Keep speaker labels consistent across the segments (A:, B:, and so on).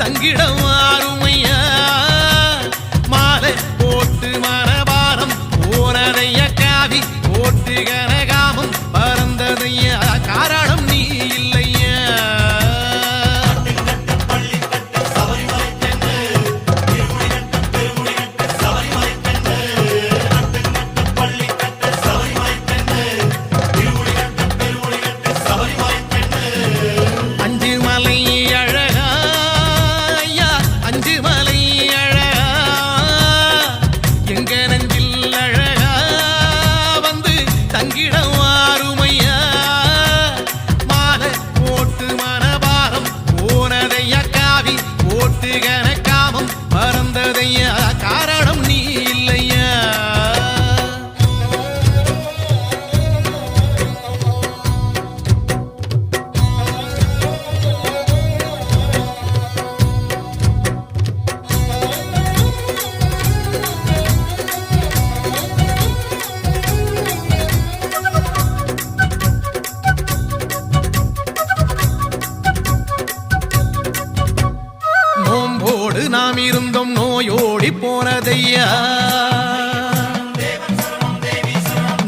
A: தங்கிடம் ஆறுமையா மாலை போட்டு மனபாரம் போனதைய காவி போட்டு கனகாமம் பறந்ததையா காரணம் நீ இல்லையா காரணம் நீ இல்லையா நோம்போடு நாம் இருந்தோம் நோயோடி போனதையா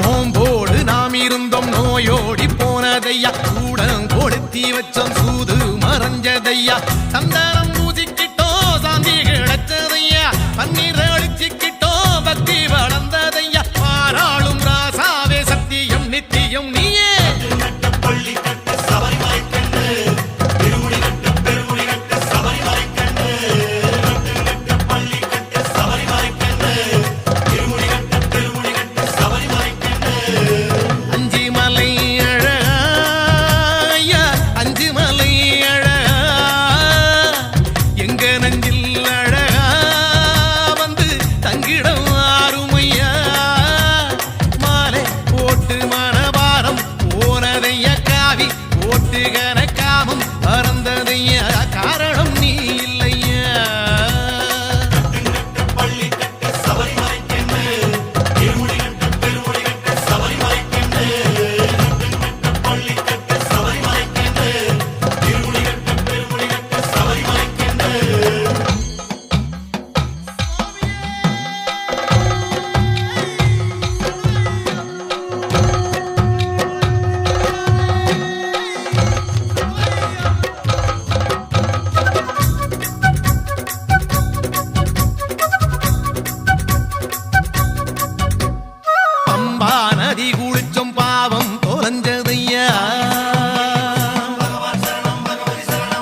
A: நோம்போடு நாம் இருந்தோம் நோயோடி போனதையா கூடம் கொடுத்தி வச்சோம் சூது மறைஞ்சதையா சந்தனம் பூசிக்கிட்டோம் சாந்தி கிடைச்சதையா பன்னீர் அடிச்சுக்கிட்டோம் பக்தி வளர்ந்ததையா பாராளும் ராசாவே சத்தியம் நித்தியம் நீயே கனகாமம் பறந்ததையா காரணம் நீ இல்லையா நதி குளிச்சோம் பாவம் தொலைஞ்சதையா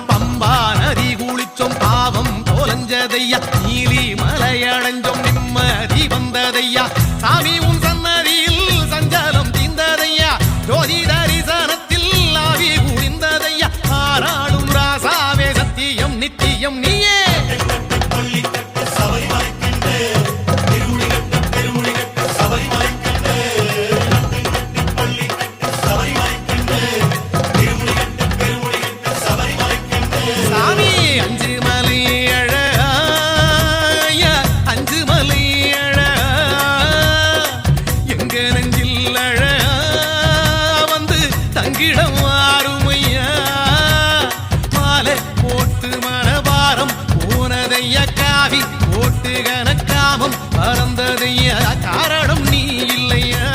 A: பம்பா நதி குளிச்சோம் பாவம் தொலைஞ்சதையா நீலி மலை அடைஞ்சோம் நிம்மதி வந்ததையா சாமி உன் சன்னதியில் சஞ்சலம் தீர்ந்ததையா ஜோதி தரிசனத்தில் ஆவி குளிர்ந்ததையா ஆராளும் ராசாவே சத்தியம் நித்தியம் நீயே தங்கிடம் ஆறுமையா மாலை போட்டு மனபாரம் போனதையா காவி போட்டு கனகாமம் பறந்ததையா காரணம் நீ இல்லையா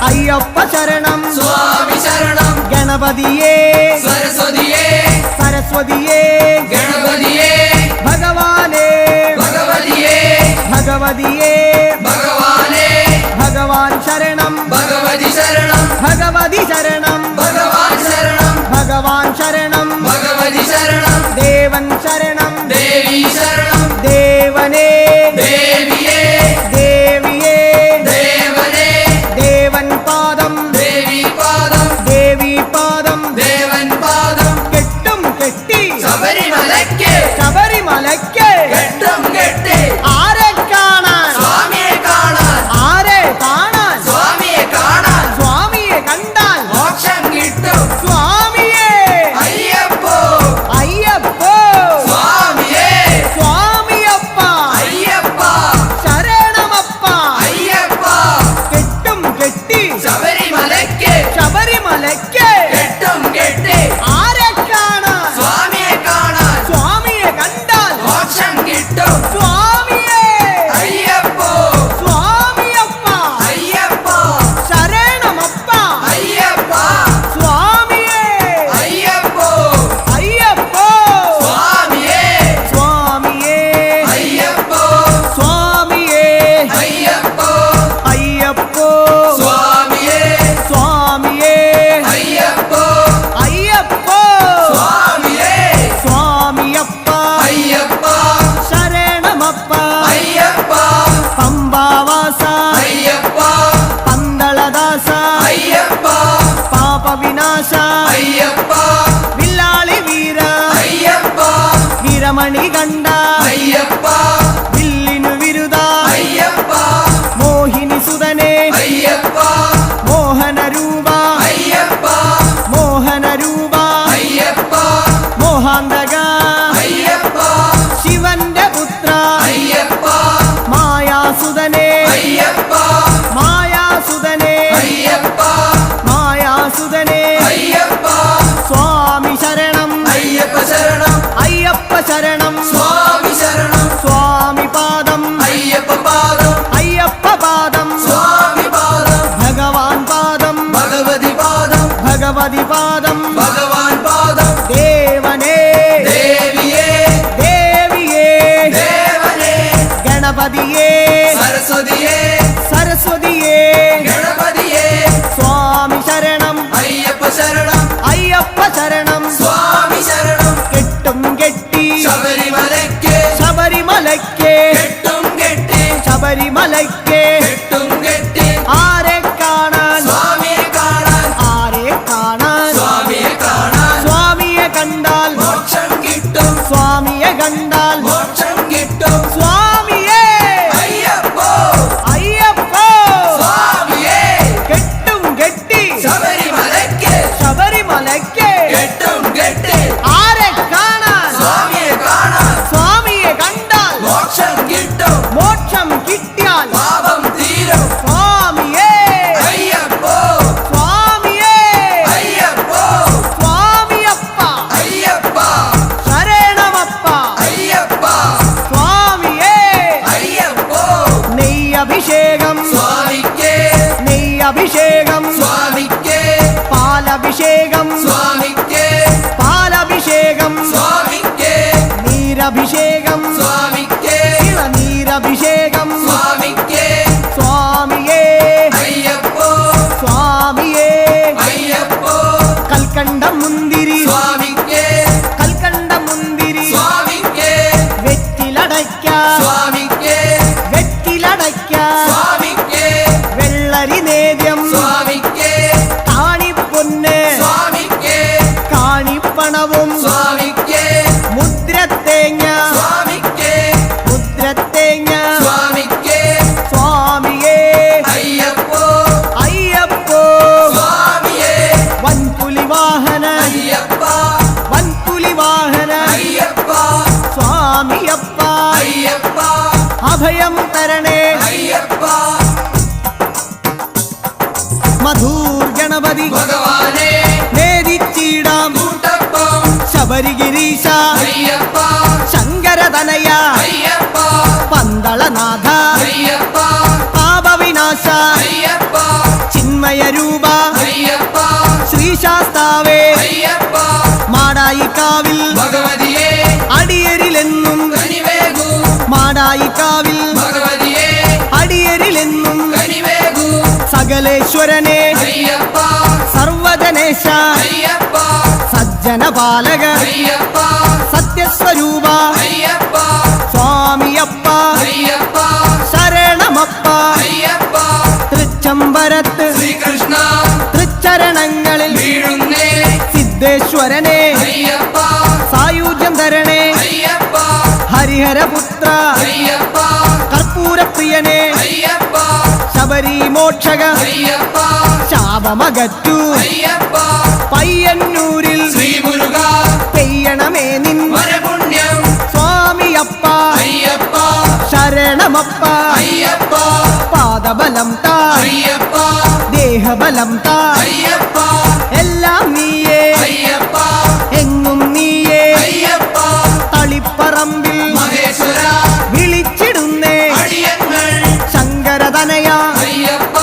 B: ஐயப்ப சரணம் சுவாமி சரணம் கணபதியே சரஸ்வதியே சரஸ்வதியே கணபதியே பகவானே பகவதியே பகவதியே பகவானே பகவான் சரணம் பகவதி சரணம் பகவதி சரணம் பகவான் சரணம் பகவான் சரணம் பகவதி சரணம் വീരമണി കണ്ട
C: അയ്യപ്പ
B: വില്ലിനു വിരുദ
C: അയ്യപ്പ
B: മോഹിനി സുതനെ
C: അയ്യപ്പ
B: മോഹന രൂപ
C: അയ്യപ്പ
B: മോഹന രൂപ
C: അയ്യപ്പ
B: മോഹാന്തക
C: അയ്യപ്പ
B: ശിവന്റെ പുത്ര
C: അയ്യപ്പ
B: മായാസുതനെ
C: അയ്യപ്പ
B: മായാസുതനെ
C: അയ്യപ്പ
B: മായാസുതനെ
C: അയ്യപ്പ
B: സ്വാമി ശരണം
C: അയ്യപ്പ ശരണം
B: അയ്യപ്പ ശരണം
C: സ്വാമി ശരണം
B: സ്വാമി പാദം
C: അയ്യപ്പ പാദം
B: അയ്യപ്പ പാദം
C: സ്വാമി പാദം
B: ഭഗവാൻ പാദം
C: ഭഗവതി പാദം
B: ഭഗവതി പാദം
C: ഭഗവാൻ പാദം
B: ദേവനേ
C: ദേവിയേ
B: ദേവിയേ
C: ദേവനേ
B: ഗണപതിയേ
C: സരസ്വതിയേ
B: സരസ്വതിയേ
C: ഗണപതിയേ
B: സ്വാമി ശരണം
C: അയ്യപ്പ ശരണം
B: അയ്യപ്പ ശരണം
C: സ്വാമി ശരണം
B: കെട്ടും കെട്ടി
C: ശബരിമലയ്ക്ക്
B: ശബരിമലയ്ക്ക്
C: കെട്ടും കെട്ടി
B: ശബരിമലയ്ക്ക്
C: കെട്ടും കെട്ടി
B: ആരെ കാണാൻ
C: സ്വാമിയെ കാണാൻ
B: ആരെ കാണാൻ
C: സ്വാമിയെ കാണാൻ
B: സ്വാമിയെ കണ്ടാൽ
C: മോക്ഷം കിട്ടും
B: സ്വാമിയെ കണ്ടാൽ
C: മോക്ഷം കിട്ടും
B: സ്വാമിയേ
C: അയ്യപ്പോ
B: അയ്യപ്പോ
C: സ്വാമിയേ
B: കെട്ടും കെട്ടി
C: ശബരിമലയ്ക്ക്
B: ശബരിമലയ്ക്ക്
C: കെട്ടും കെട്ടി
B: ആരെ കാണാൻ
C: സ്വാമിയെ കാണാൻ
B: സ്വാമിയെ കണ്ടാൽ
C: മോക്ഷം കിട്ടും
B: മോക്ഷം കിട്ടിയാൽ
C: പാപം തീരും
B: സ്വാമിയേ
C: അയ്യപ്പോ
B: സ്വാമിയേ
C: അയ്യപ്പോ
B: സ്വാമിയപ്പ
C: അയ്യപ്പ
B: ശരണമപ്പ
C: അയ്യപ്പ
B: സ്വാമിയേ
C: അയ്യപ്പോ
B: നെയ്യഭിഷേകം
C: സ്വാമിക്ക്
B: നെയ്യഭിഷേകം
C: സ്വാമിക്ക്
B: പാലഭിഷേകം
C: സ്വാമിക്ക്
B: പാലഭിഷേകം
C: സ്വാമിക്ക്
B: നീരഭിഷേകം
C: സ്വാമിക്ക്
B: ഇളനീരഭിഷേകം
C: സ്വാമിക്ക്
B: സ്വാമിയേ
C: അയ്യപ്പോ
B: സ്വാമിയേ
C: അയ്യപ്പോ
B: കൽക്കണ്ട മുന്തിരി
C: സ്വാമിക്ക്
B: കൽക്കണ്ട മുന്തിരി
C: സ്വാമിക്ക്
B: വെറ്റിലടയ്ക്ക
C: സ്വാമിക്ക്
B: വെറ്റിലടയ്ക്ക
C: സ്വാമിക്ക്
B: വെള്ളരി നേദ്യം
C: സ്വാമിക്ക്
B: കാണിപ്പൊന്ന്
C: സ്വാമിക്ക്
B: കാണിപ്പണവും
C: സ്വാമിക്ക്
B: മുദ്രത്തേങ്ങ
C: സ്വാമിക്ക്
B: മുദ്രത്തേങ്ങ
C: സ്വാമിക്ക്
B: സ്വാമിയേ
C: അയ്യപ്പോ
B: അയ്യപ്പോ
C: സ്വാമിയേ
B: വൻപുലി വാഹന
C: അയ്യപ്പ
B: വൻപുലി വാഹന
C: അയ്യപ്പ
B: സ്വാമിയപ്പ
C: അയ്യപ്പ
B: അഭയം തരണേ
C: അയ്യപ്പ
B: മധൂർ ഗണപതി
C: ഭഗവാനെ
B: നേരിച്ചിടാം
C: കൂട്ടപ്പം
B: ശബരിഗിരീശ
C: അയ്യപ്പ
B: ശങ്കരതനയ
C: അയ്യപ്പ
B: പന്തളനാഥ
C: അയ്യപ്പ
B: പാപവിനാശ
C: അയ്യപ്പ
B: ചിന്മയ രൂപ
C: അയ്യപ്പ
B: ശ്രീശാസ്താവേ
C: അയ്യപ്പ
B: മാടായിക്കാവിൽ
C: ഭഗവതിയെ
B: അടിയരിലെന്നും
C: കനിവേകൂ
B: മാടായിക്കാവിൽ
C: ഭഗവതിയെ
B: അടിയരിലെന്നും
C: കനിവേകൂ
B: സകലേശ്വരനെ
C: അയ്യപ്പ
B: സർവജനേശ
C: അയ്യപ്പ
B: സജ്ജനപാലക
C: അയ്യപ്പ
B: സത്യസ്വരൂപ
C: അയ്യപ്പ
B: സ്വാമിയപ്പ
C: അയ്യപ്പ
B: ശരണമപ്പ
C: അയ്യപ്പ
B: തൃച്ചംബരത്ത്
C: ശ്രീകൃഷ്ണ
B: തൃച്ചരണങ്ങളിൽ
C: വീഴുന്നേ
B: സിദ്ധേശ്വരനെ
C: അയ്യപ്പ
B: സായുജ്യം തരണേ
C: അയ്യപ്പ
B: ഹരിഹരപുത്ര
C: അയ്യപ്പ
B: കർപ്പൂരപ്രിയനെ
C: അയ്യപ്പ
B: ശബരി മോക്ഷക
C: അയ്യപ്പ
B: ശാപമകറ്റു
C: അയ്യപ്പ
B: പയ്യന്നൂരിൽ
C: ശ്രീമുരുക
B: പെയ്യണമേ നിൻ
C: വരപുണ്യം
B: സ്വാമിയപ്പ
C: അയ്യപ്പ
B: ശരണമപ്പ
C: അയ്യപ്പ
B: പാദബലം താ
C: അയ്യപ്പ
B: ദേഹബലം താ
C: അയ്യപ്പ
B: എല്ലാം നീയേ
C: അയ്യപ്പ
B: എങ്ങും നീയേ
C: അയ്യപ്പ
B: തളിപ്പറമ്പിൽ
C: മഹേശ്വര
B: വിളിച്ചിടുന്നേ
C: അടിയങ്ങൾ
B: ശങ്കരതനയ
C: അയ്യപ്പ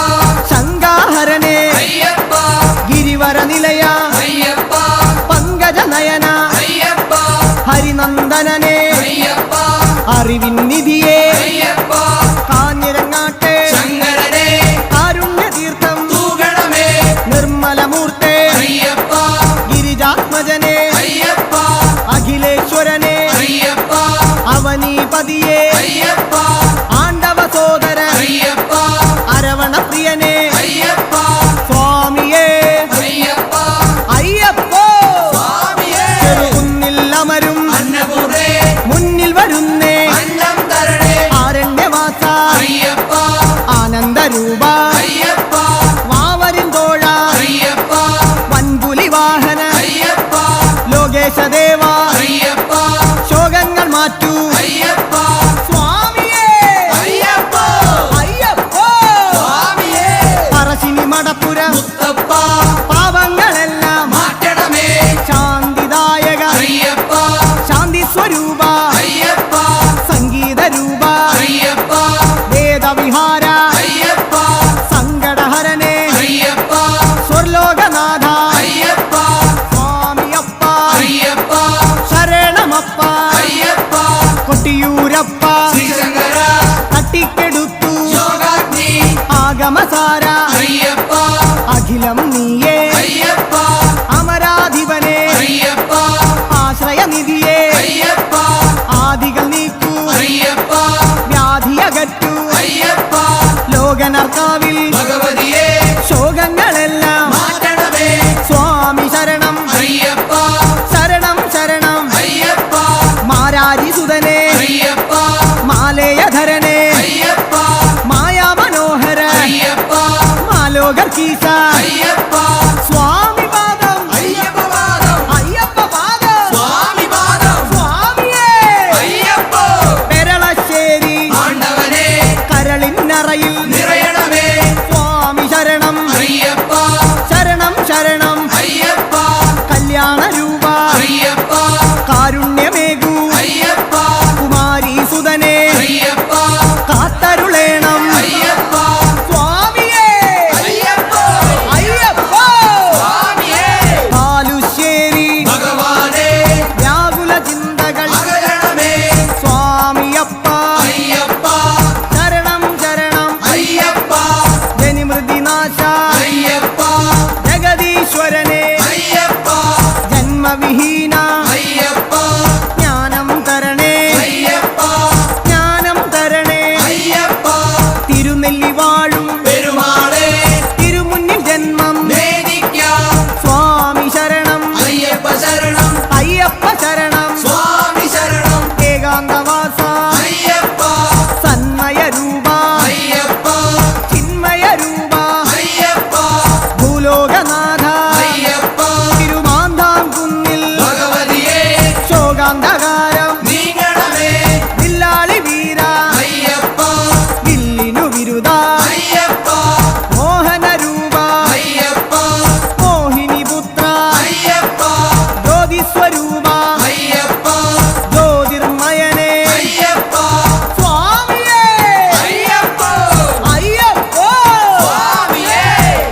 B: ശങ്കാഹരനെ
C: അയ്യപ്പ
B: ഗിരിവര നിലയ
C: അയ്യപ്പ
B: പങ്കജനയന
C: അയ്യപ്പ
B: ഹരിനന്ദനനെ
C: അയ്യപ്പ
B: അറിവിൻ നിധിയെ
C: അയ്യപ്പ
B: കാഞ്ഞിരങ്ങാട്ടെ
C: ശങ്കരനെ
B: കാരുണ്യതീർത്ഥം
C: തൂകണമേ
B: നിർമ്മലമൂർത്തെ
C: അയ്യപ്പ
B: ഗിരിജാത്മജനെ
C: അയ്യപ്പ
B: അഖിലേശ്വരനെ
C: അയ്യപ്പ
B: അവനീപതിയെ
C: അയ്യപ്പ
B: ആണ്ടവ സോദര
C: അയ്യപ്പ
B: അരവണപ്രിയനെ
C: അയ്യപ്പ
B: സ്വാമിയേ
C: അയ്യപ്പ
B: അയ്യപ്പോ
C: സ്വാമിയേ
B: ചെറുകുന്നിൽ അമരും
C: അന്നപൂർണേ
B: വാ
C: അയ്യപ്പ
B: ശോകങ്ങൾ മാറ്റൂ
C: അയ്യപ്പ
B: സ്വാമിയേ
C: അയ്യപ്പ
B: അയ്യപ്പോ
C: സ്വാമിയേ
B: പറശ്ശിനി മടപ്പുര
C: മുത്തപ്പ
B: പാവങ്ങളെല്ലാം
C: മാറ്റണമേ
B: ശാന്തിദായക
C: അയ്യപ്പ
B: ശാന്തി സ്വരൂപ
C: അയ്യപ്പ
B: സംഗീത രൂപ
C: അയ്യപ്പ
B: വേദവിഹാര
C: അയ്യപ്പ
B: സങ്കടഹരനെ
C: അയ്യപ്പ
B: സ്വർലോകനാഥ
C: അയ്യപ്പ
B: സ്വാമിയപ്പ
C: അയ്യപ്പ
B: ശരണമപ്പ
C: അയ്യപ്പ
B: കൊട്ടിയൂരപ്പ
C: ശ്രീശങ്കര
B: തട്ടിക്കെടുത്തു
C: യോഗാഗ്നി
B: ആഗമസാര
C: അയ്യപ്പ
B: അഖിലം നീയേ
C: അയ്യപ്പ
B: അമരാധിപനെ
C: അയ്യപ്പ
B: ആശ്രയനിധിയെ
C: അയ്യപ്പ
B: ആദികൾ നീക്കൂ
C: അയ്യപ്പ
B: വ്യാധിയകറ്റൂ
C: അയ്യപ്പ
B: ലോകനർക്കാവിൽ
C: ഭഗവതിയെ
B: ശോകങ്ങളെല്ലാം
C: മാറ്റണമേ
B: സ്വാമി ശരണം
C: അയ്യപ്പ
B: ശരണം ശരണം
C: അയ്യപ്പ
B: മാരാരിസുതനെ
C: അയ്യപ്പ
B: മാലേയധരനെ
C: അയ്യപ്പ
B: മായാമനോഹര
C: അയ്യപ്പ
B: മാലോകർക്കീശ
C: അയ്യപ്പ
B: സ്വാമി പാദം
C: അയ്യപ്പ പാദം
B: അയ്യപ്പ പാദം
C: സ്വാമി പാദം
B: സ്വാമിയേ
C: അയ്യപ്പ
B: പെരളശ്ശേരി
C: ആണ്ടവനെ
B: കരളിന്നറയിൽ
C: നിറയണമേ
B: സ്വാമി ശരണം
C: അയ്യപ്പ
B: ശരണം ശരണം
C: അയ്യപ്പ
B: കല്യാണ രൂപ
C: അയ്യപ്പ
B: കാരുണ്യമേകൂ
C: അയ്യപ്പ
B: കുമാരീസുതനെ
C: അയ്യപ്പ
B: കാത്തരുളേണം
C: അയ്യപ്പ
B: സ്വാമിയേ
C: അയ്യപ്പ
B: അയ്യപ്പോ
C: സ്വാമിയേ
B: പാലുശ്ശേരി
C: ഭഗവാനെ
B: വ്യാകുല ചിന്തകൾ
C: അകലണമേ
B: സ്വാമിയപ്പ
C: അയ്യപ്പ
B: ശരണം ശരണം
C: അയ്യപ്പ
B: ജനിമൃതിനാശ
C: അയ്യപ്പ
B: ജഗദീശ്വരനെ
C: അയ്യപ്പ
B: ജന്മവിഹീന
C: അയ്യപ്പ
B: ജ്ഞാനം തരണേ
C: അയ്യപ്പ
B: ജ്ഞാനം തരണേ
C: അയ്യപ്പ
B: തിരുനെല്ലി വാഴും
C: പെരുമാളെ
B: തിരുമുന്നിൽ ജന്മം
C: വേദിക്കാം
B: സ്വാമി ശരണം
C: അയ്യപ്പ ശരണം
B: അയ്യപ്പ ശരണം
C: സ്വാമി ശരണം
B: ഏകാന്തവാസ
C: അയ്യപ്പ
B: സന്മയ രൂപ
C: അയ്യപ്പ
B: ചിന്മയ രൂപ
C: അയ്യപ്പ
B: ഭൂലോകനാഥ
C: അയ്യപ്പ
B: തിരുമാന്താംകുന്നിൽ
C: ഭഗവതിയെ
B: ശോകാന്തകാരം
C: നീങ്ങണമേ
B: വില്ലാളി വീര
C: അയ്യപ്പ
B: വില്ലിനു വിരുദ
C: അയ്യപ്പ
B: മോഹന രൂപ
C: അയ്യപ്പ
B: മോഹിനി പുത്ര
C: അയ്യപ്പ
B: ജ്യോതിസ്വരൂപ
C: അയ്യപ്പ
B: ജ്യോതിർമയനെ
C: അയ്യപ്പ
B: സ്വാമിയേ
C: അയ്യപ്പ
B: അയ്യപ്പോ
C: സ്വാമിയേ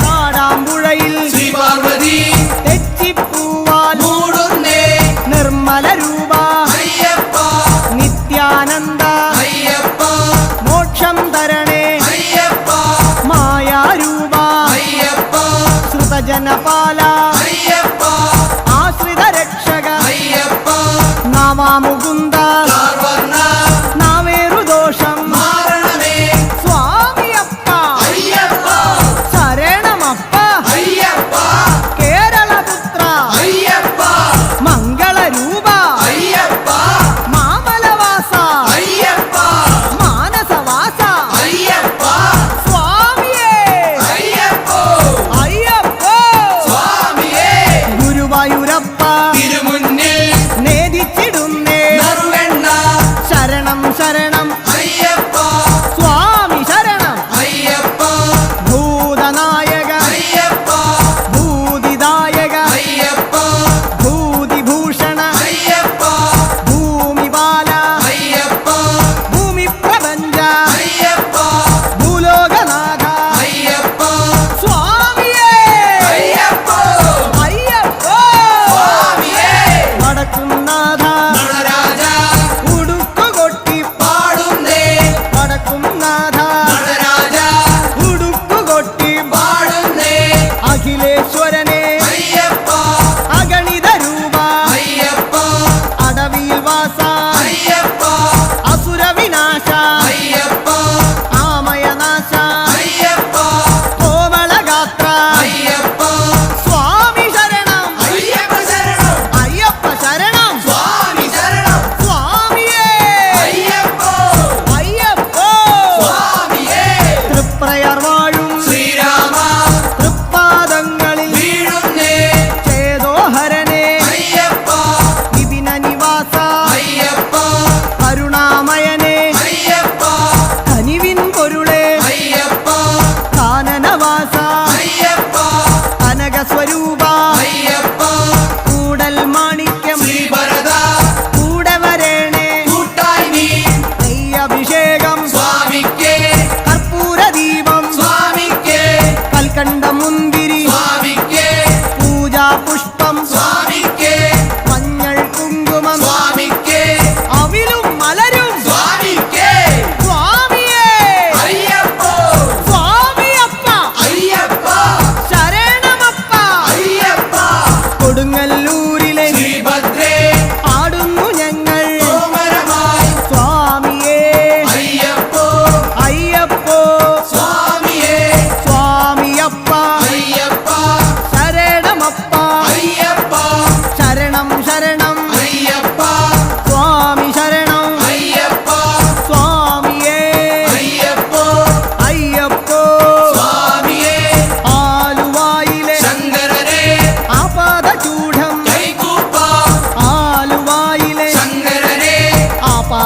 B: കാടാമ്പുഴയിൽ
C: ശ്രീ പാർവതി
B: തെച്ചിപ്പൂവാൽ
C: മൂടുന്നേ
B: നിർമ്മല രൂപ
C: അയ്യപ്പ
B: നിത്യാനന്ദ
C: അയ്യപ്പ
B: മോക്ഷം തരണേ
C: അയ്യപ്പ
B: മായാരൂപ
C: അയ്യപ്പ
B: ശ്രുതജനപാല
C: അയ്യപ്പ
B: ആശ്രിത രക്ഷക
C: അയ്യപ്പ
B: നാവാമുകുന്ദ
C: കാർവർണ്ണ
B: നാവേറുദോഷം
C: മാറണമേ
B: സ്വാമിയപ്പ
C: അയ്യപ്പ
B: ശരണമപ്പ
C: അയ്യപ്പ
B: കേരളപുത്ര
C: അയ്യപ്പ
B: മംഗളരൂപ
C: അയ്യപ്പ
B: മാമലവാസ
C: അയ്യപ്പ
B: മാനസവാസ
C: അയ്യപ്പ
B: സ്വാമിയേ
C: അയ്യപ്പ
B: അയ്യപ്പോ
C: സ്വാമിയേ
B: ഗുരുവായൂരപ്പ
C: തിരുമുന്നിൽ
B: നേദിച്ചിടുന്നേ
C: നറുവെണ്ണ
B: ശരണം ശരണം
C: അയ്യപ്പ
B: സ്വാമി ശരണം
C: അയ്യപ്പ
B: ഭൂതനായക
C: അയ്യപ്പ
B: ഭൂതിദായക
C: അയ്യപ്പ
B: ഭൂതിഭൂഷണ
C: അയ്യപ്പ
B: ഭൂമിപാല
C: അയ്യപ്പ
B: ഭൂമി പ്രപഞ്ച
C: അയ്യപ്പ
B: ഭൂലോകനാഥ
C: അയ്യപ്പ
B: സ്വാമിയേ
C: അയ്യപ്പ
B: അയ്യപ്പോ
C: സ്വാമിയേ
B: വടക്കുംനാഥ
C: നടരാജ
B: ഉടുക്കുകൊട്ടി
C: പാടുന്നേ
B: വടക്കുംനാഥ
C: നടരാജ
B: ഉടുക്കുകൊട്ടി
C: പാടുന്നേ
B: അഖിലേശ്വരനെ
C: അയ്യപ്പ
B: അഗണിത രൂപ
C: അയ്യപ്പ
B: അടവിയിൽ വാസ
C: അയ്യപ്പ
B: അസുര വിനാശ
C: അയ്യപ്പ
B: ആമയനാശ
C: അയ്യപ്പ
B: കോമളഗാത്ര
C: അയ്യപ്പ
B: സ്വാമി ശരണം
C: അയ്യപ്പ ശരണം
B: അയ്യപ്പ ശരണം
C: സ്വാമി ശരണം
B: സ്വാമിയേ
C: അയ്യപ്പ
B: അയ്യപ്പോ
C: സ്വാമിയേ
B: തൃപ്രയർ വാഴും
C: ശ്രീരാമ
B: തൃപ്പാദങ്ങളിൽ
C: വീഴുന്നേ
B: ചേതോഹരനെ
C: അയ്യപ്പ
B: വിപിന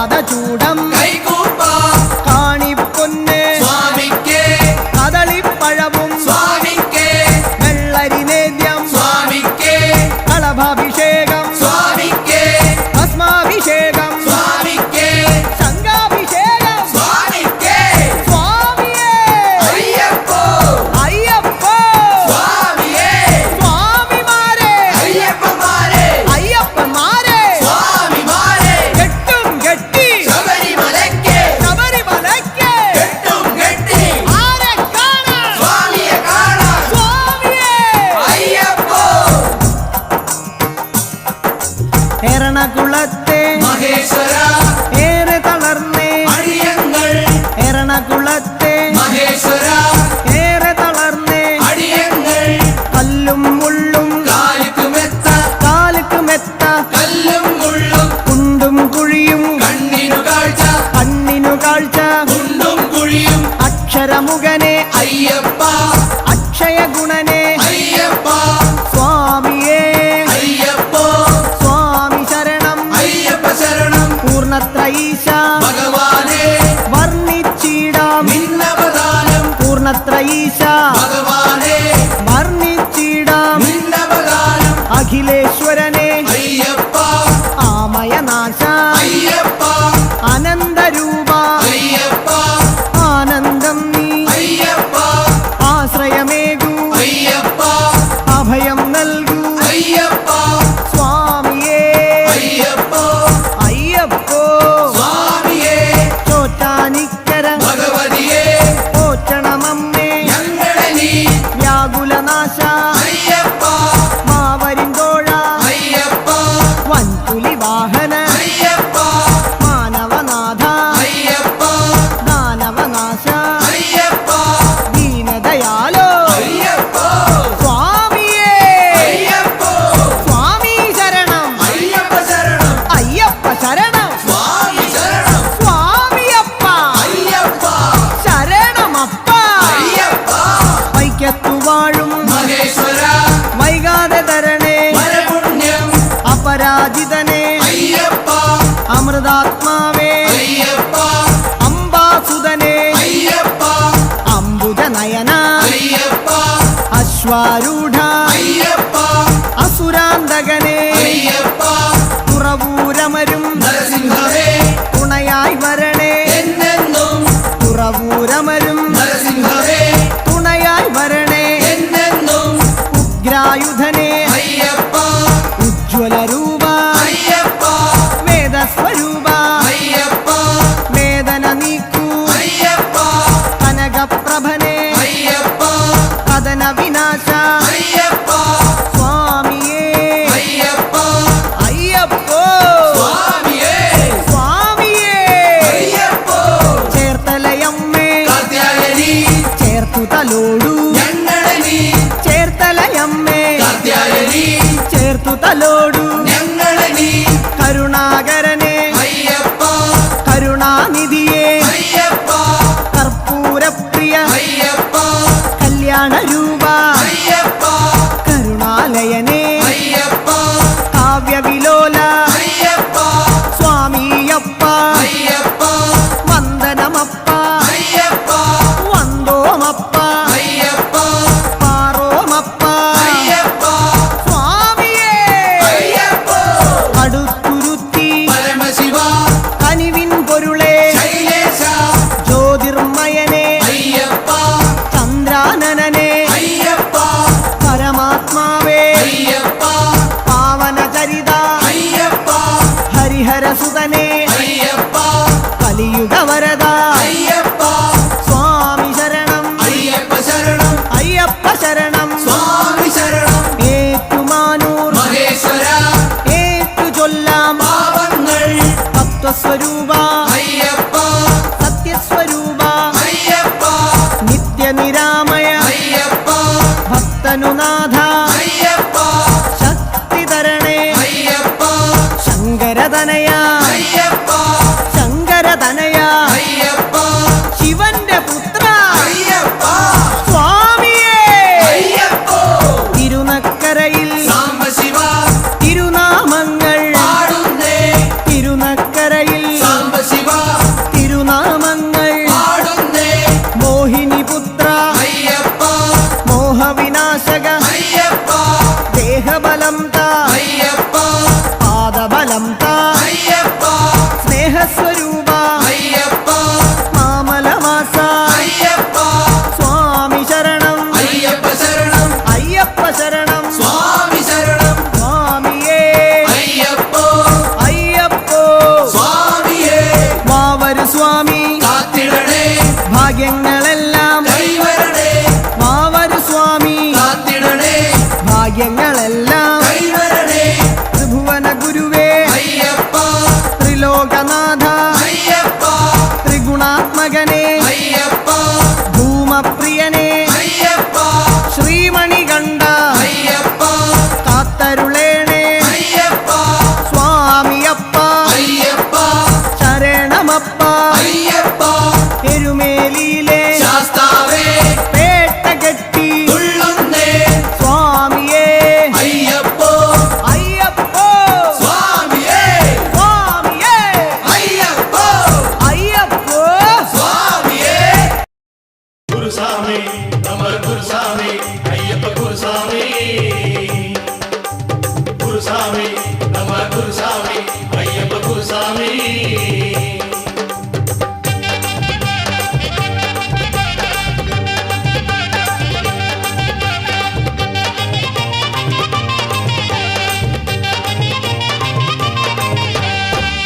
B: പാദചൂടം
C: കൈകൂപ്പാം
B: കാണിപ്പൊന്ന്
C: സ്വാമിക്ക്
B: കദളിപ്പഴവും
C: സ്വാമിക്ക്
B: വെള്ളരി നേദ്യം
C: സ്വാമിക്ക്
B: കളഭാഭിഷേകം
C: സ്വാമിക്ക്
B: ഭസ്മാഭിഷേകം
C: സ്വാമിക്ക്
B: ശംഖാഭിഷേകം
C: സ്വാമിക്ക്
B: സ്വാമിയേ
C: അയ്യപ്പോ
B: അയ്യപ്പോ
C: സ്വാമിയേ
B: സ്വാമിമാരെ
C: അയ്യപ്പന്മാരെ
B: അയ്യപ്പന്മാരെ
C: സ്വാമിമാരെ
B: കെട്ടും കെട്ടി
C: ശബരിമലയ്ക്ക്
B: ശബരിമലയ്ക്ക്
C: കെട്ടും കെട്ടി
B: ആരെ കാണാൻ
C: സ്വാമിയെ കാണാൻ
B: സ്വാമിയേ
C: അയ്യപ്പോ
B: എറണാകുളത്തെ
C: മഹേശ്വര
B: ഏറെ തളർന്നേ
C: അടിയങ്ങൾ
B: എറണാകുളത്തെ
C: മഹേശ്വര
B: ഏറെ തളർന്നേ
C: അടിയങ്ങൾ
B: കല്ലും മുള്ളും
C: കാലിക്കുമെത്ത
B: കാലുക്ക് മെത്ത
C: കല്ലും മുള്ളും
B: കുണ്ടും കുഴിയും
C: കണ്ണിനു കാഴ്ച
B: കണ്ണിനു കാഴ്ച
C: കുണ്ടും കുഴിയും
B: അക്ഷരമുഖനെ
C: അയ്യപ്പ
B: അക്ഷയ ഗുണനെ
C: അയ്യപ്പ
B: സ്വാമിയേ
C: അയ്യപ്പോ
B: സ്വാമി ശരണം
C: അയ്യപ്പ ശരണം
B: പൂർണ്ണത്രയീശ
C: ഭഗവാനെ
B: വർണ്ണിച്ചിടാം
C: നിന്നവദാനം
B: പൂർണ്ണത്രയീശ
C: ഭഗവാനെ
B: വർണ്ണിച്ചിടാം
C: നിന്നവദാനം
B: അഖിലേശ്വരനെ
C: അയ്യപ്പ
B: ആമയനാശ
C: അയ്യപ്പ
B: അനന്തരൂപ
C: അയ്യപ്പ
B: ആനന്ദം നീ
C: അയ്യപ്പ
B: ആശ്രയമേകൂ
C: അയ്യപ്പ
B: അഭയം നൽകൂ
C: അയ്യപ്പ
B: സ്വാമിയേ
C: അയ്യപ്പോ
B: അയ്യപ്പോ
C: സ്വാമിയേ
B: ചോറ്റാനിക്കര
C: ഭഗവതിയെ
B: പോറ്റണമമ്മേ
C: ഞങ്ങളെ നീ
B: വ്യാകുലനാശ
C: അയ്യപ്പ
B: മാവരിന്തോഴ
C: അയ്യപ്പ
B: വൻപുലി വാഹന
C: അയ്യപ്പ
B: മാനവനാഥ
C: അയ്യപ്പ
B: ദാനവനാശ
C: അയ്യപ്പ
B: ദീനദയാലോ
C: അയ്യപ്പ
B: സ്വാമിയേ
C: അയ്യപ്പോ
B: സ്വാമി ശരണം
C: അയ്യപ്പ ശരണം
B: അയ്യപ്പ ശരണം
C: സ്വാമി ശരണം
B: സ്വാമിയപ്പ
C: അയ്യപ്പ
B: ശരണമപ്പ
C: അയ്യപ്പ
B: വൈക്കത്തു വാഴും
C: മഹേശ്വര
B: വൈകാതെ തരണേ
C: വരപുണ്യം
B: അപരാജിതനെ
C: അയ്യപ്പ
B: അമൃതാത്മാവേ
C: അയ്യപ്പ
B: അംബാസുതനെ
C: അയ്യപ്പ
B: അംബുജനയന
C: അയ്യപ്പ
B: അശ്വാരൂഢ
C: അയ്യപ്പ
B: അസുരാന്തകനെ
C: അയ്യപ്പ
B: തുറവൂരമരും
C: നരസിംഹമേ
B: തുണയായി വരണേ
C: എന്നെന്നും
B: തുറവൂരമരും
C: നരസിംഹമേ
B: തുണയായി വരണേ
C: എന്നെന്നും
B: ഉഗ്രായുധനെ
C: അയ്യപ്പ
B: ഉജ്ജ്വലരൂപ
C: അയ്യപ്പ
B: വേദസ്വരൂപ
C: അയ്യപ്പ
B: വേദന നീക്കൂ
C: അയ്യപ്പ
B: കനകപ്രഭനെ
C: അയ്യപ്പ
B: കഥന വിനാശ
C: അയ്യപ്പ
B: സ്വാമിയേ
C: അയ്യപ്പ
B: അയ്യപ്പോ
C: സ്വാമിയേ
B: സ്വാമിയേ
C: അയ്യപ്പോ
B: ചേർത്തലയമ്മേ
C: കാർത്യായനി
B: ചേർത്തു തലോടു
C: ഞങ്ങളെ നീ
B: ചേർത്തലയമ്മേ
C: കാർത്യായനി
B: ചേർത്തു തലോടു
C: ഞങ്ങളെ നീ
B: കരുണാകരനെ
C: അയ്യപ്പ
B: കരുണാനിധിയെ
C: അയ്യപ്പ
B: കർപ്പൂരപ്രിയ
C: അയ്യപ്പ
B: കല്യാണരൂപ
C: അയ്യപ്പ
B: കരുണാലയനെ
C: അയ്യപ്പ
B: കാവ്യവിലോല
C: അയ്യപ്പ
B: സ്വാമിയപ്പ
C: അയ്യപ്പ
B: വന്ദനമപ്പ
C: അയ്യപ്പ
B: വന്തോമപ്പ
C: അയ്യപ്പ
B: പാറോമപ്പ
C: അയ്യപ്പ
B: സ്വാമിയേ
C: അയ്യപ്പോ
B: അടുത്തുരുത്തി
C: പരമശിവ
B: കനിവിൻ പൊരുളെ
C: ശൈലേശ
B: ജ്യോതിർമയനെ
C: അയ്യപ്പ
B: ചന്ദ്രാനനനെ
C: അയ്യപ്പ
B: പരമാത്മാവേ
C: അയ്യപ്പ
B: പാവനചരിത
C: അയ്യപ്പ
B: ഹരിഹരസുതനെ
C: അയ്യപ്പ
B: കലിയുഗവരദ
C: അയ്യപ്പ
B: സ്വാമി ശരണം
C: അയ്യപ്പ ശരണം
B: അയ്യപ്പ ശരണം
C: സ്വാമി ശരണം
B: ഏറ്റുമാനൂർ
C: മഹേശ്വര
B: ഏറ്റു ചൊല്ലാം
C: പാവങ്ങൾ
B: തത്വസ്വരൂപ
C: അയ്യപ്പ
B: സത്യസ്വരൂപ
C: അയ്യപ്പ
B: നിത്യനിരാമയ
C: അയ്യപ്പ
B: ഭക്തനുനാഥ
C: അയ്യപ്പ
B: ശക്തി തരണേ
C: അയ്യപ്പ
B: ശങ്കരതനയ
C: അയ്യപ്പ
B: ശങ്കരതനയ
C: അയ്യപ്പ
B: ശിവന്റെ പുത്ര
C: അയ്യപ്പ
B: സ്വാമിയേ
C: അയ്യപ്പോ
B: തിരുനക്കരയിൽ
C: സാംബശിവ
B: തിരുനാമങ്ങൾ
C: പാടുന്നേ
B: തിരുനക്കരയിൽ
C: സാംബ சாமி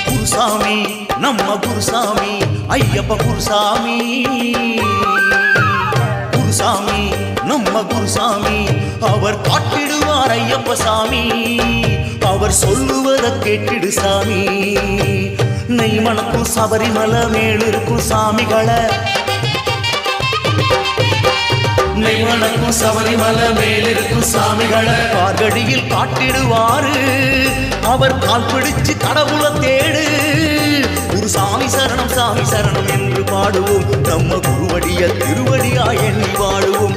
D: குருசாமி நம்ம குருசாமி ஐயப்ப குருசாமி குருசாமி நம்ம குருசாமி அவர் காட்டிடுவார் ஐயப்ப சாமி அவர் சொல்லுவத கேட்டிடு சாமி நெய் மணக்கும் சபரிமலை மேலிருக்கும் சாமிகளை
C: நெய் மணக்கும் சபரிமலை மேலிருக்கும் சாமிகளை
D: கார்கடியில் காட்டிடுவாரு அவர் கால் பிடிச்சு கடவுளை தேடு குருசாமி சரணம் சாமி சரணம் என்று பாடுவோம் நம்ம குருவடிய திருவடியா எண்ணி வாடுவோம்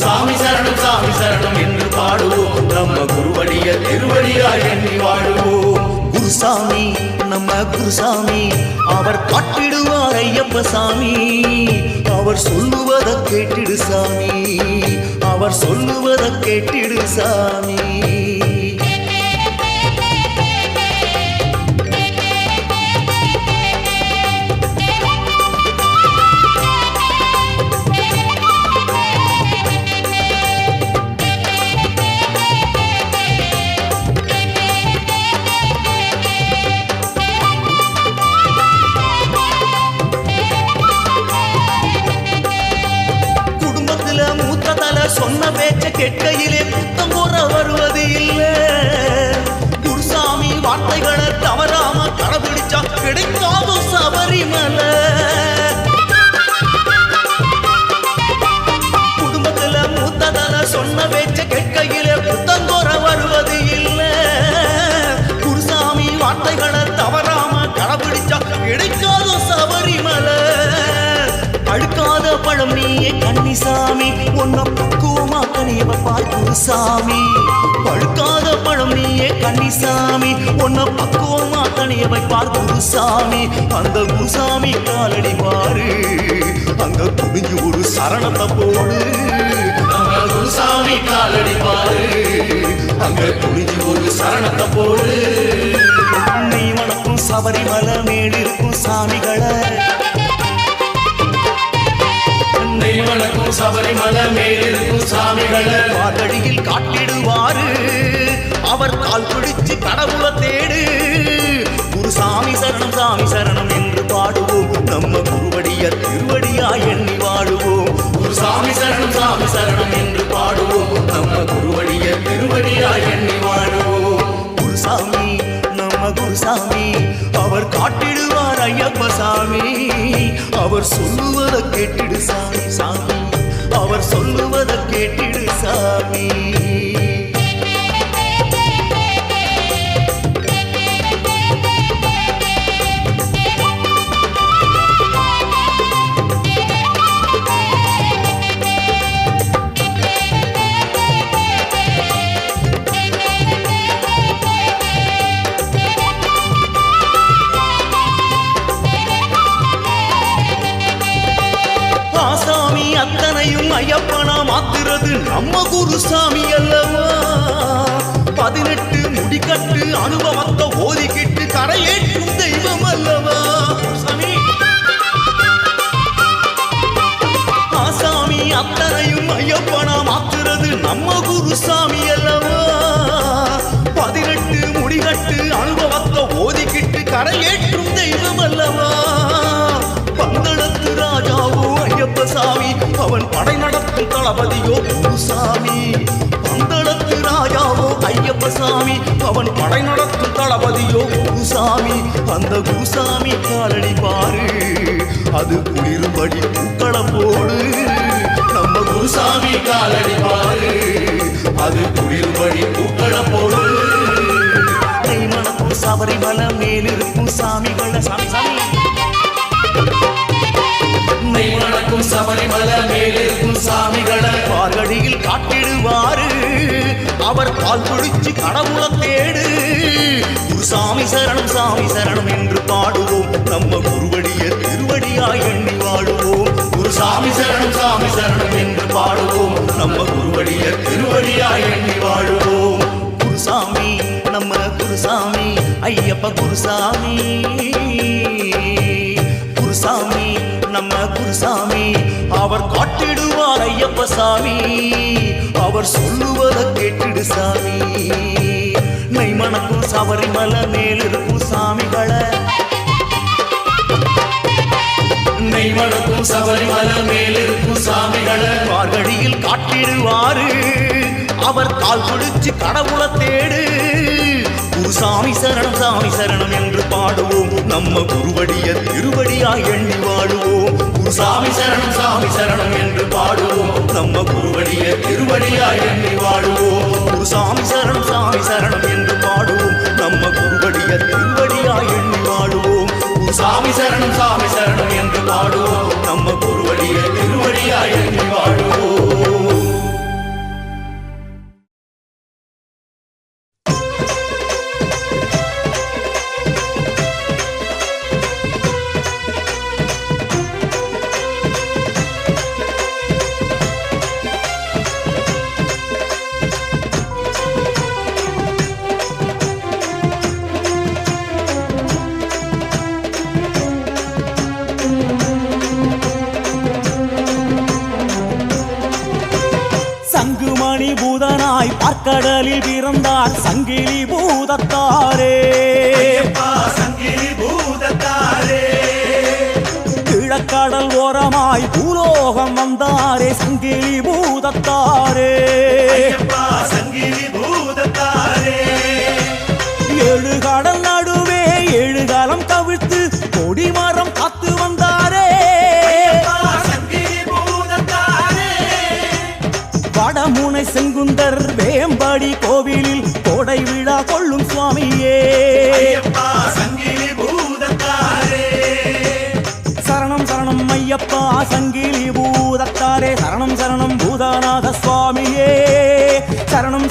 C: சாமி சரணம் சாமி சரணம் என்று பாடுவோம் நம்ம குருவடிய திருவடியா எண்ணி வாடுவோம்
D: குருசாமி நம்ம குருசாமி அவர் காட்டிடுவார் ஐயப்ப சாமி அவர் சொல்லுவத கேட்டிடு சாமி அவர் சொல்லுவத கேட்டிடு சாமி சொன்ன பேச்ச கேட்கையிலே புத்தம் கூற வருவது இல்ல குருசாமி வார்த்தைகளை தவறாம கடைபிடிச்சா கிடைக்காது சபரிமலை குடும்பத்துல மூத்ததல சொன்ன பேச்ச கேட்கையிலே புத்தம் கூற வருவது இல்ல குருசாமி வார்த்தைகளை தவறாம கடைபிடிச்சா கிடைக்காது சபரிமலை அழுக்காத பழம் நீயே கன்னிசாமி உன்னை பக்குவமா கனியவ பார் குருசாமி பழுக்காத பழம் நீயே கன்னிசாமி உன்னை பக்குவமா கனியவை பார் குருசாமி அந்த குருசாமி காலடி பாரு அங்க குடிஞ்சு ஒரு சரணத்தை போடு
C: நம்ம குருசாமி காலடி பாரு அங்க குடிஞ்சு ஒரு சரணத்தை போடு
D: நீ வணக்கும் சபரிமலை மேலிருக்கும் சாமிகளை
C: நெய் மணக்கும் சபரிமலை மேலிருக்கும் சாமிகளை
D: கார்கடியில் காட்டிடுவாரு அவர் கால் பிடிச்சு கடவுளை தேடு குருசாமி சரணம் சாமி சரணம் என்று பாடுவோம் நம்ம குருவடிய திருவடியா எண்ணி வாடுவோம்
C: சாமி சரணம் சாமி சரணம் என்று பாடுவோம் நம்ம குருவடிய திருவடியா எண்ணி வாடுவோம்
D: குருசாமி நம்ம குருசாமி அவர் காட்டிடுவார் ஐயப்ப சாமி அவர் சொல்லுவத கேட்டிடு சாமி சாமி அவர் சொல்லுவத கேட்டிடு சாமி அத்தனையும் ஐயப்பனா மாத்துறது நம்ம குருசாமி அல்லவா 18 முடிக்கட்டு அனுபவத்தை ஓதிக்கிட்டு கரையேற்றும் தெய்வம் அல்லவா சாமி ஆசாமி அத்தனையும் ஐயப்பனா மாத்துறது நம்ம குருசாமி அல்லவா 18 முடிகட்டு அனுபவத்தை ஓதிக்கிட்டு கரையேற்றும் தெய்வம் அல்லவா பந்தளத்து ராஜாவோ ஐயப்ப சாமி அவன் படை நடத்தும் தளபதியோ குருசாமி பந்தளத்து ராஜாவோ ஐயப்ப சாமி அவன் படை நடத்தும் தளபதியோ குருசாமி அந்த குருசாமி காலடி பாரு அது குளிரும்படி பூக்களம் போடு நம்ம
C: குருசாமி காலடி பாரு அது குளிரும்படி பூக்களம் போடு
D: நெய் மணக்கும் சபரிமலை மேலிருக்கும் சாமிகளை சாமி சாமி
C: நெய் மணக்கும் சபரிமலை மேலிருக்கும் சாமிகளை
D: கார்கடியில் காட்டிடுவாரு அவர் கால் பிடிச்சு கடவுளை தேடு குருசாமி சரணம் சாமி சரணம் என்று பாடுவோம் நம்ம குருவடிய திருவடியா எண்ணி வாடுவோம்
C: குருசாமி சரணம் சாமி சரணம் என்று பாடுவோம் நம்ம குருவடிய திருவடியா எண்ணி வாழுவோம்
D: குருசாமி நம்ம குருசாமி குருசாமி ஐயப்ப குருசாமி குருசாமி நம்ம குருசாமி அவர் காட்டிடுவார் ஐயப்ப சாமி அவர் சொல்லுவதை கேட்டிடு சாமி நெய்மணக்கும் சபரிமலை மேலிருக்கும் சாமிகளை
C: நெய்மணக்கும் சபரிமலை மேலிருக்கும் சாமிகளை
D: மார்கழியில் காட்டிடுவாரு அவர் கால் பிடிச்சு கடவுளை தேடு குருசாமி சரணம் என்று பாடுவோம் நம்ம குருவடிய திருவடியாய் எண்ணி வாழுவோம்
C: சாமி சரணம் என்று பாடுவோம் நம்ம குருவடிய திருவடியாய் எண்ணி வாழுவோம்
D: குருசாமி சரணம் என்று பாடுவோம் நம்ம குருவடிய திருவடியாய் எண்ணி வாழுவோம்
C: சாமி சரணம் என்று பாடுவோம் நம்ம குருவடிய திருவடியாய் எண்ணி வாழுவோம்
B: சங்குமணி பூதனாய் பார்க்கடலில் பிறந்தார் சங்கிலி பூதத்தாரே
C: சங்கிலி பூதத்தாரே
B: கிழக்கடல் ஓரமாய் பூலோகம் வந்தாரே சங்கிலி பூதத்தாரே
C: சங்கிலி பூதத்தாரே
B: ஏழு கடல் நடுவே ஏழு காலம் கவிழ்த்து கொடிமரம் காத்து வந்தாரே வடமுனை செங்குந்தர் வேம்படி கோவிலில் கோடை விழா கொள்ளும் சுவாமியே
C: சங்கிலி பூதத்தாரே
B: சரணம் ஐயப்பா சங்கிலி பூதத்தாரே சரணம் பூதநாத சுவாமியே சரணம்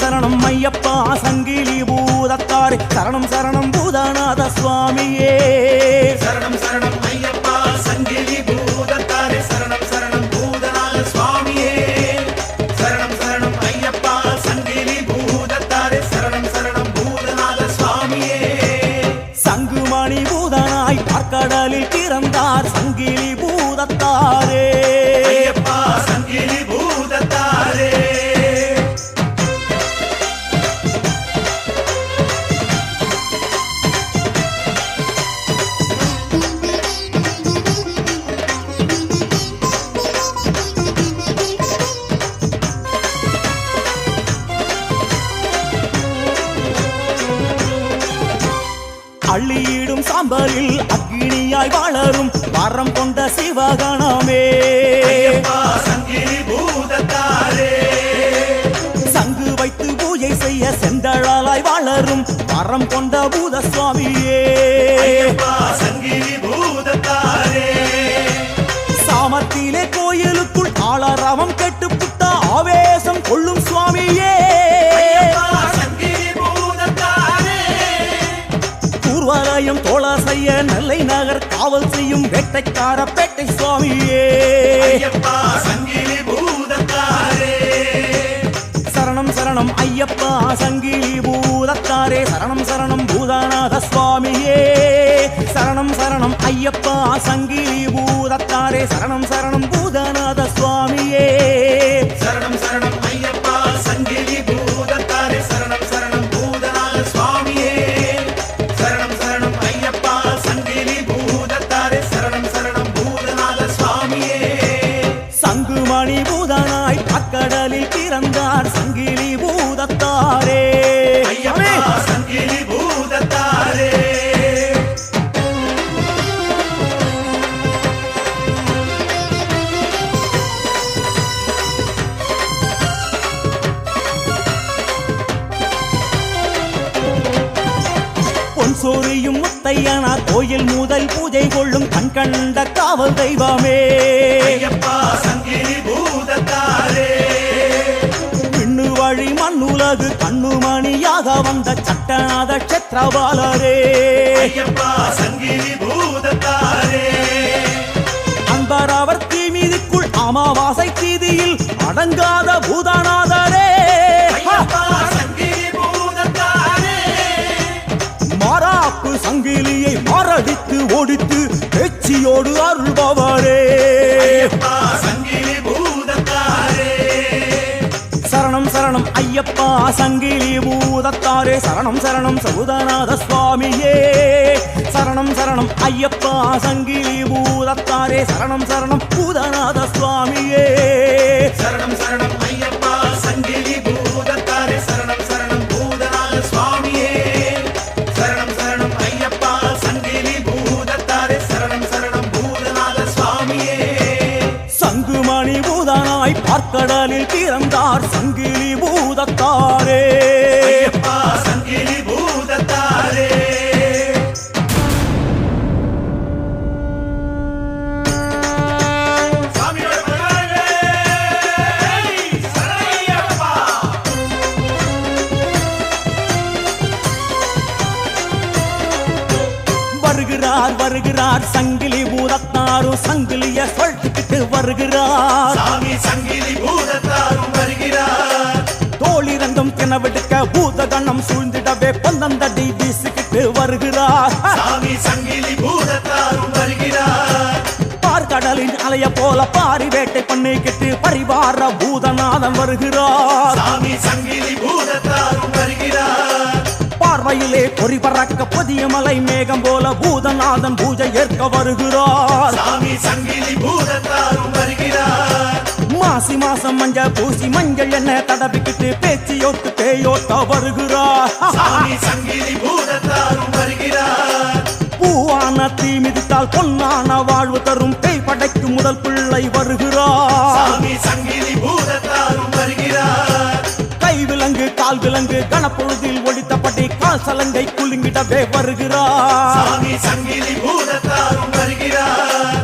B: ஐயப்பா சங்கிலி பூதத்தாரே சரணம் பூதநாத சுவாமியே
C: சரணம் ஐயப்பா சங்கிலி பூதத்தாரே சரணம் பூதநாத சுவாமியே சரணம் ஐயப்பா சங்கிலி பூதத்தாரே சரணம் பூதநாத சுவாமியே
B: சங்குமணி பூதனாய் பார்க்கடலில் பிறந்தார் சங்கிலி பூதத்தாரே
C: ஐயப்பா சங்கிலி பூதத்தாரே
B: அள்ளியிடும் சாம்பலில் அக்னியாய் வளரும் வரம் கொண்ட சிவகணமே
C: சங்கிலி பூதத்தாரே
B: சங்கு வைத்து பூஜை செய்ய செந்தழலாய் வளரும் வரம் கொண்ட பூத சுவாமியே
C: சங்கிலி பூதத்தாரே
B: சாமத்திலே கோயிலுக்குள் ஆளரவம் கெட்டு புட்ட ஆவேசம் கொள்ளும் சுவாமியே பூர்வலயம் தோழா செய்ய நெல்லை நகர் காவல் செய்யும் வேட்டைக்கார பேட்டை சுவாமியே
C: சங்கிலி பூதத்தாரே
B: சரணம் ஐயப்பா சங்கிலி பூதத்தாரே சரணம் பூதநாத சுவாமியே சரணம் ஐயப்பா சங்கிலி பூதத்தாரே சரணம் பூதநாத சுவாமியே
C: சரணம் ஐயப்பா சங்கிலி பூதத்தாரே சரணம் பூதநாத சுவாமியே சரணம் ஐயப்பா சங்கிலி பூதத்தாரே சரணம் பூதநாத சுவாமியே
B: சங்குமணி பூதனாய் அக்கடலில் பிறந்தார் சங்கிலி பூதத்தாரே
C: ஐயப்பா சங்கிலி பூதத்தாரே
B: பொன்சோரியும் முத்தையனா கோயில் முதல் பூஜை கொள்ளும் கண் கண்ட காவல் தெய்வமே
C: ஐயப்பா சங்கிலி பூதத்தாரே
B: விண்ணு வழி மண்ணுலகு கண்ணுமணியாக வந்த சட்டநாத க்ஷேத்ரபாலரே
C: ஐயப்பா சங்கிலி பூதத்தாரே
B: அன்பர் தீமிதிக்குள் அமாவாசை தீதியில் அடங்காத பூதநாதரே
C: ஐயப்பா சங்கிலி பூதத்தாரே
B: சங்கிலியை மாரடித்து ஒடித்து பேச்சியோடு அருள்பவரே
C: சங்கிலி பூதத்தாரே
B: சரணம் சரணம் ஐயப்பா சங்கிலி பூதத்தாரே சரணம் சரணம் சௌதநாத சுவாமியே சரணம் சரணம் ஐயப்பா சங்கிலி பூதத்தாரே சரணம் சரணம் பூதநாத சுவாமியே
C: சரணம் சரணம் ஐயப்பா சங்கிலி பூதத்தாரே சரணம் சரணம் பூதநாத சுவாமியே சரணம் சரணம் ஐயப்பா சங்கிலி பூதத்தாரே சரணம் சரணம் பூதநாத சுவாமியே
B: சங்குமணி பூதனாய் பார்க்கடலில் பிறந்தார் சங்கிலி பூதத்தாரே
C: ஐயப்பா சங்கிலி பூதத்தாரே
B: வருகிறார் வருகிறார் சங்கிலி பூதத்தாரும் சங்கிலிய சொல்லிக்கிட்டு வருகிறார்
C: சாமி சங்கிலி பூதத்தாரும் வருகிறார்
B: தோளிரண்டும் கிணவெடுக்க பூதகணம் சூழ்ந்திடவே பொந்தந்தடி வீசிக்கிட்டு வருகிறார்
C: சாமி சங்கிலி பூதத்தாரும் வருகிறார்
B: பார்க்கடலின் அலைய போல பாரி வேட்டை பண்ணிக்கிட்டு பரிவார பூதநாதன் வருகிறார்
C: சாமி சங்கிலி பூதத்தாரும் வருகிறார்
B: பார்வையிலே பொறி பறக்க புதிய மலை மேகம் போல பூதநாதன் பூஜை ஏற்க வருகிறார்
C: சாமி சங்கிலி பூதத்தாரும் வருகிறார்
B: மாசி மாசம் மஞ்ச பூசி மஞ்சள் என்ன தடவிக்கிட்டு பேச்சியோட்டு பேயோட்ட வருகிறார்
C: சாமி சங்கிலி பூதத்தாரும் வருகிறார்
B: பூவான தீ மிதித்தால் பொன்னான வாழ்வு தரும் பேய் படைக்கும் முதல் பிள்ளை வருகிறார்
C: சாமி சங்கிலி பூதத்தாரும் வருகிறார்
B: கை விலங்கு கால் விலங்கு கணப்பொழுதில் ஒடித்தபடி கால் சலங்கை குலுங்கிடவே வருகிறார்
C: சாமி சங்கிலி பூதத்தாரும் வருகிறார்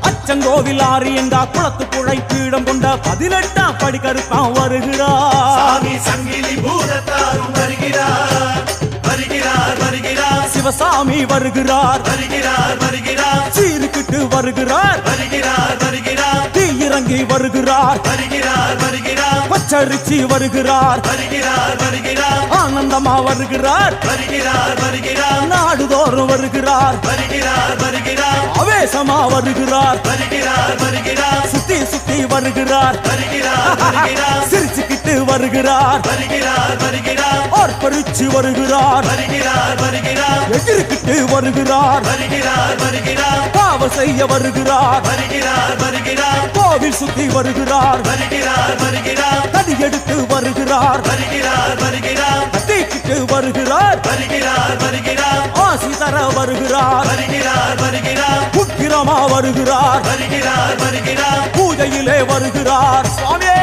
B: அச்சங்கோவில் ஆறு என்றா குளத்து புழை பீடம் கொண்ட 18ஆம் படி கருப்பான் வருகிறார்
C: சாமி சங்கிலி பூதத்தாரும் வருகிறார் வருகிறார் வருகிறார்
B: சிவசாமி வருகிறார்
C: வருகிறார் வருகிறார்
B: சீருக்கிட்டு வருகிறார்
C: வருகிறார் வருகிறார்
B: தீ இறங்கி வருகிறார்
C: வருகிறார் வருகிறார்
B: பச்சரிச்சி வருகிறார்
C: வருகிறார் வருகிறார்
B: ஆனந்தமா வருகிறார்
C: வருகிறார் வருகிறார்
B: நாடுதோறும் வருகிறார்
C: வருகிறார் வருகிறார்
B: ஆவேசமா வருகிறார்
C: வருகிறார் வருகிறார்
B: சுத்தி சுத்தி வருகிறார்
C: வருகிறார் வருகிறார்
B: சிரிச்சுக்கிட்டு வருகிறார்
C: வருகிறார் வருகிறார்
B: ஆர்ப்பரிச்சு வருகிறார்
C: வருகிறார் வருகிறார்
B: எதிர்க்கிட்டு வருகிறார்
C: வருகிறார் வருகிறார்
B: காவல் செய்ய வருகிறார்
C: வருகிறார் வருகிறார்
B: கோவில் சுத்தி வருகிறார்
C: வருகிறார் வருகிறார்
B: தடி எடுத்து வருகிறார்
C: வருகிறார் வருகிறார்
B: தீக்கிட்டு வருகிறார்
C: வருகிறார் வருகிறார்
B: ஆசி தர வருகிறார்
C: வருகிறார் வருகிறார்
B: உக்கிரமா வருகிறார்
C: வருகிறார் வருகிறார்
B: பூஜையிலே வருகிறார் சுவாமியே